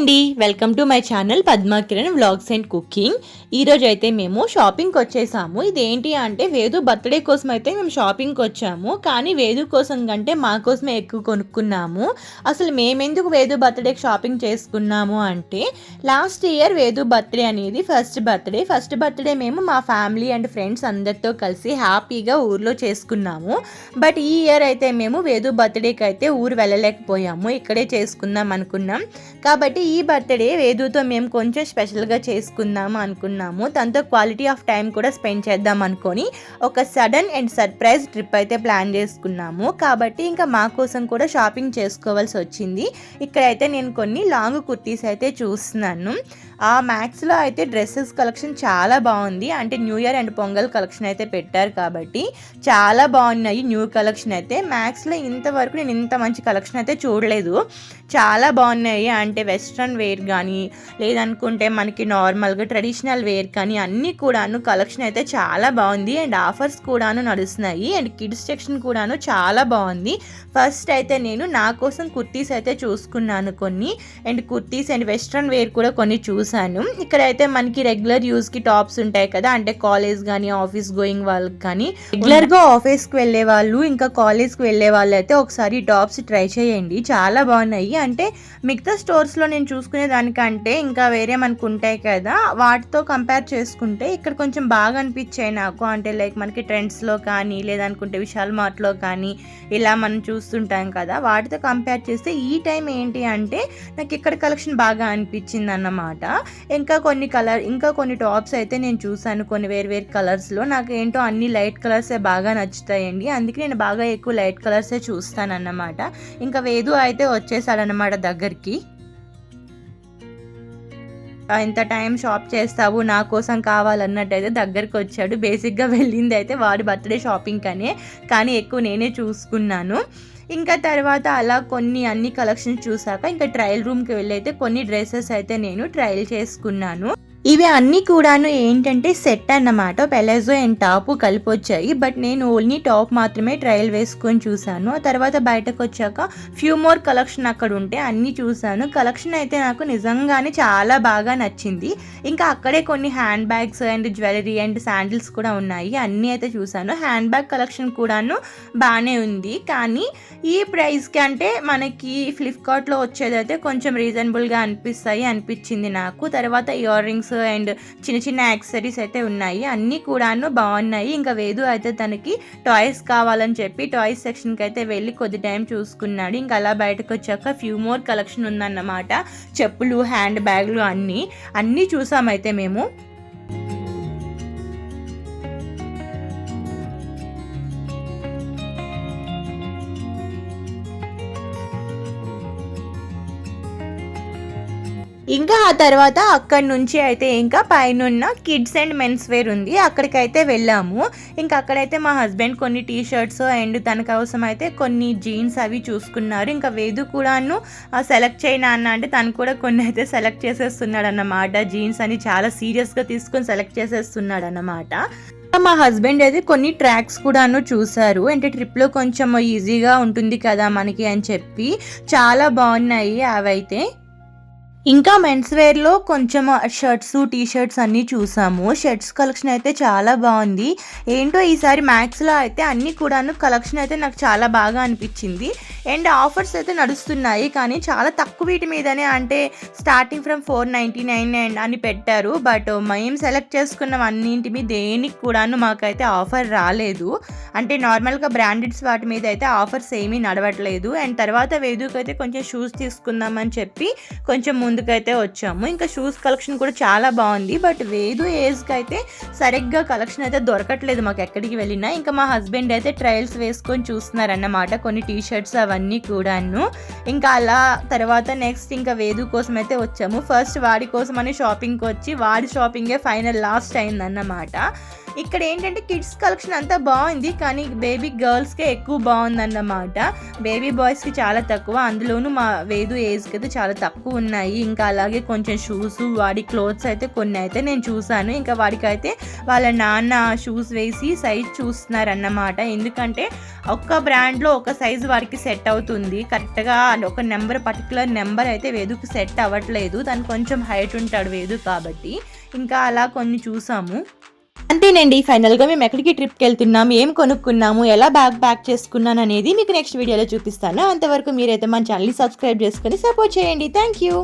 అండి, welcome to my channel Padma Kiran vlogs and cooking. ఈరోజు అయితే మేము షాపింగ్కి వచ్చేసాము. ఇదేంటి అంటే వేదు బర్త్డే కోసం అయితే మేము షాపింగ్కి వచ్చాము. కానీ వేదు కోసం కంటే మా కోసమే ఎక్కువ కొనుక్కున్నాము. అసలు మేమెందుకు వేదు బర్త్డేకి షాపింగ్ చేసుకున్నాము అంటే, లాస్ట్ ఇయర్ వేదు బర్త్డే అనేది ఫస్ట్ బర్త్డే మేము మా ఫ్యామిలీ అండ్ ఫ్రెండ్స్ అందరితో కలిసి హ్యాపీగా ఊర్లో చేసుకున్నాము. బట్ ఈ ఇయర్ అయితే మేము వేదు బర్త్డేకి అయితే ఊరు వెళ్ళలేకపోయాము, ఇక్కడే చేసుకుందాం అనుకున్నాం. కాబట్టి ఈ బర్త్డే వేదుతో మేము కొంచెం స్పెషల్గా చేసుకుందాము అనుకున్నాము. తనతో క్వాలిటీ ఆఫ్ టైం కూడా స్పెండ్ చేద్దాం అనుకొని ఒక సడన్ అండ్ సర్ప్రైజ్ ట్రిప్ అయితే ప్లాన్ చేసుకున్నాము. కాబట్టి ఇంకా మా కోసం కూడా షాపింగ్ చేసుకోవాల్సి వచ్చింది. ఇక్కడైతే నేను కొన్ని లాంగ్ కుర్తీస్ అయితే చూస్తున్నాను. ఆ మ్యాక్స్లో అయితే డ్రెస్సెస్ కలెక్షన్ చాలా బాగుంది. అంటే new year and pongal collection అయితే పెట్టారు కాబట్టి చాలా బాగున్నాయి. న్యూ కలెక్షన్ అయితే మ్యాక్స్లో ఇంతవరకు నేను ఇంత మంచి కలెక్షన్ అయితే చూడలేదు. చాలా బాగున్నాయి. అంటే వెస్ట్రన్ వేర్ కానీ లేదనుకుంటే మనకి నార్మల్గా ట్రెడిషనల్ వేర్ కానీ అన్నీ కూడాను కలెక్షన్ అయితే చాలా బాగుంది. అండ్ ఆఫర్స్ కూడాను నడుస్తున్నాయి. అండ్ కిడ్స్ సెక్షన్ కూడాను చాలా బాగుంది. ఫస్ట్ అయితే నేను నా కోసం కుర్తీస్ అయితే చూసుకున్నాను కొన్ని. And kurtis and western wear కూడా కొన్ని చూసాను. ఇక్కడైతే మనకి రెగ్యులర్ యూస్కి టాప్స్ ఉంటాయి కదా, అంటే కాలేజ్ కానీ ఆఫీస్ గోయింగ్ వాళ్ళకి కానీ, రెగ్యులర్గా ఆఫీస్కి వెళ్ళే వాళ్ళు ఇంకా కాలేజ్కి వెళ్ళే వాళ్ళు అయితే ఒకసారి టాప్స్ ట్రై చేయండి, చాలా బాగున్నాయి. అంటే మిగతా స్టోర్స్లో నేను చూసుకునే దానికంటే ఇంకా వేరే మనకు ఉంటాయి కదా, వాటితో కంపేర్ చేసుకుంటే ఇక్కడ కొంచెం బాగా అనిపించాయి నాకు. అంటే లైక్ మనకి ట్రెండ్స్లో కానీ లేదనుకుంటే విశాల్ మార్ట్లో కానీ ఇలా మనం చూస్తుంటాం కదా, వాటితో కంపేర్ చేస్తే ఈ టైం ఏంటి అంటే నాకు ఇక్కడ కలెక్షన్ బాగా అనిపించింది అన్నమాట. ఇంకా కొన్ని టాప్స్ అయితే నేను చూసాను కొన్ని వేరు కలర్స్లో. నాకు ఏంటో అన్ని లైట్ కలర్సే బాగా నచ్చుతాయండి, అందుకే నేను బాగా ఎక్కువ లైట్ కలర్సే చూస్తాను అన్నమాట. ఇంకా వేదు అయితే వచ్చేసాడనమాట దగ్గరికి. ఇంత టైం షాప్ చేస్తావు నా కోసం కావాలన్నట్టు అయితే దగ్గరికి వచ్చాడు. బేసిక్గా వెళ్ళింది అయితే వాడి బర్త్డే షాపింగ్ కానీ ఎక్కువ నేనే చూసుకున్నాను. ఇంకా తర్వాత అలా అన్ని కలెక్షన్స్ చూసాక ఇంకా ట్రయల్ రూమ్కి వెళ్ళి అయితే కొన్ని డ్రెస్సెస్ అయితే నేను ట్రయల్ చేసుకున్నాను. ఇవి అన్నీ కూడాను ఏంటంటే సెట్ అన్నమాట, పెలాజో అండ్ టాప్ కలిపి వచ్చాయి. బట్ నేను ఓన్లీ టాప్ మాత్రమే ట్రయల్ వేసుకొని చూసాను. ఆ తర్వాత బయటకు వచ్చాక ఫ్యూ మోర్ కలెక్షన్ అక్కడ ఉంటే అన్నీ చూసాను. కలెక్షన్ అయితే నాకు నిజంగానే చాలా బాగా నచ్చింది. ఇంకా అక్కడే కొన్ని hand bags and jewellery and sandals కూడా ఉన్నాయి, అన్నీ అయితే చూసాను. హ్యాండ్ బ్యాగ్ కలెక్షన్ కూడాను బాగానే ఉంది. కానీ ఈ ప్రైస్కి అంటే మనకి ఫ్లిప్కార్ట్లో వచ్చేదైతే కొంచెం రీజనబుల్గా అనిపించింది నాకు. తర్వాత ఇయర్ రింగ్స్ అండ్ చిన్న యాక్సెసరీస్ అయితే ఉన్నాయి, అన్నీ కూడాను బాగున్నాయి. ఇంకా వేదు అయితే తనకి టాయ్స్ కావాలని చెప్పి టాయ్స్ సెక్షన్కి అయితే వెళ్ళి కొద్ది టైం చూసుకున్నాడు. ఇంకా అలా బయటకు వచ్చాక ఫ్యూ మోర్ కలెక్షన్ ఉందన్నమాట, చెప్పులు హ్యాండ్ బ్యాగ్లు అన్నీ చూసామైతే మేము. ఇంకా ఆ తర్వాత అక్కడి నుంచి అయితే ఇంకా పైన కిడ్స్ అండ్ మెన్స్ వేర్ ఉంది, అక్కడికైతే వెళ్ళాము. ఇంకా అక్కడైతే మా హస్బెండ్ కొన్ని టీషర్ట్స్ అండ్ తన కోసం అయితే కొన్ని జీన్స్ అవి చూసుకున్నారు. ఇంకా వేదు కూడాను సెలెక్ట్ చేయనా అంటే తను కూడా కొన్ని అయితే సెలెక్ట్ చేసేస్తున్నాడు అన్నమాట. జీన్స్ అని చాలా సీరియస్గా తీసుకొని సెలెక్ట్ చేసేస్తున్నాడు అన్నమాట. మా హస్బెండ్ అయితే కొన్ని ట్రాక్స్ కూడాను చూసారు. అంటే ట్రిప్లో కొంచెం ఈజీగా ఉంటుంది కదా మనకి అని చెప్పి చాలా బాగున్నాయి అవైతే. ఇంకా మెన్స్ వేర్లో కొంచెం షర్ట్స్ టీషర్ట్స్ అన్నీ చూసాము. షర్ట్స్ కలెక్షన్ అయితే చాలా బాగుంది. ఏంటో ఈసారి మ్యాక్స్లో అయితే అన్నీ కూడాను కలెక్షన్ అయితే నాకు చాలా బాగా అనిపించింది. అండ్ ఆఫర్స్ అయితే నడుస్తున్నాయి కానీ చాలా తక్కువ వీటి మీదనే, అంటే స్టార్టింగ్ ఫ్రమ్ 499 అని పెట్టారు. బట్ మేము సెలెక్ట్ చేసుకున్న అన్నింటి మీద దేనికి కూడాను మాకైతే ఆఫర్ రాలేదు. అంటే నార్మల్గా బ్రాండెడ్స్ వాటి మీద అయితే ఆఫర్స్ ఏమీ నడవట్లేదు. అండ్ తర్వాత వేదుకు అయితే కొంచెం షూస్ తీసుకుందామని చెప్పి కొంచెం ముందుకైతే వచ్చాము. ఇంకా షూస్ కలెక్షన్ కూడా చాలా బాగుంది. బట్ వేదు ఏజ్కి అయితే సరిగ్గా కలెక్షన్ అయితే దొరకట్లేదు మాకు ఎక్కడికి వెళ్ళినా. ఇంకా మా హస్బెండ్ అయితే ట్రయల్స్ వేసుకొని చూస్తున్నారన్నమాట కొన్ని టీషర్ట్స్ అవన్నీ కూడాను. ఇంకా అలా తర్వాత నెక్స్ట్ ఇంకా వేదు కోసం అయితే వచ్చాము. ఫస్ట్ వాడి కోసం అని షాపింగ్కి వచ్చి వాడి షాపింగే ఫైనల్ లాస్ట్ అయిందన్నమాట. ఇక్కడ ఏంటంటే కిడ్స్ కలెక్షన్ అంతా బాగుంది, కానీ బేబీ గర్ల్స్కే ఎక్కువ బాగుందన్నమాట. బేబీ బాయ్స్కి చాలా తక్కువ, అందులోనూ మా వేదు ఏజ్కి అయితే చాలా తక్కువ ఉన్నాయి. ఇంకా అలాగే కొంచెం షూస్, వాడి క్లోత్స్ అయితే కొన్ని అయితే నేను చూసాను. ఇంకా వాడికైతే వాళ్ళ నాన్న షూస్ వేసి సైజ్ చూస్తున్నారన్నమాట. ఎందుకంటే ఒక్క బ్రాండ్లో ఒక సైజు వాడికి సెట్ అవుతుంది కరెక్ట్గా, ఒక పర్టికులర్ నెంబర్ అయితే వేదుకి సెట్ అవ్వట్లేదు. దానికి కొంచెం హైట్ ఉంటాడు వేదు కాబట్టి. ఇంకా అలా కొన్ని చూసాము. అంతేనండి, ఫైనల్గా మేము ఎక్కడికి ట్రిప్కి వెళ్తున్నాము, ఏం కొనుక్కున్నాము, ఎలా బ్యాగ్ ప్యాక్ చేసుకున్నాను అనేది మీకు నెక్స్ట్ వీడియోలో చూపిస్తాను. అంతవరకు మీరైతే మన ఛానల్ని సబ్స్క్రైబ్ చేసుకొని సపోర్ట్ చేయండి. Thank you.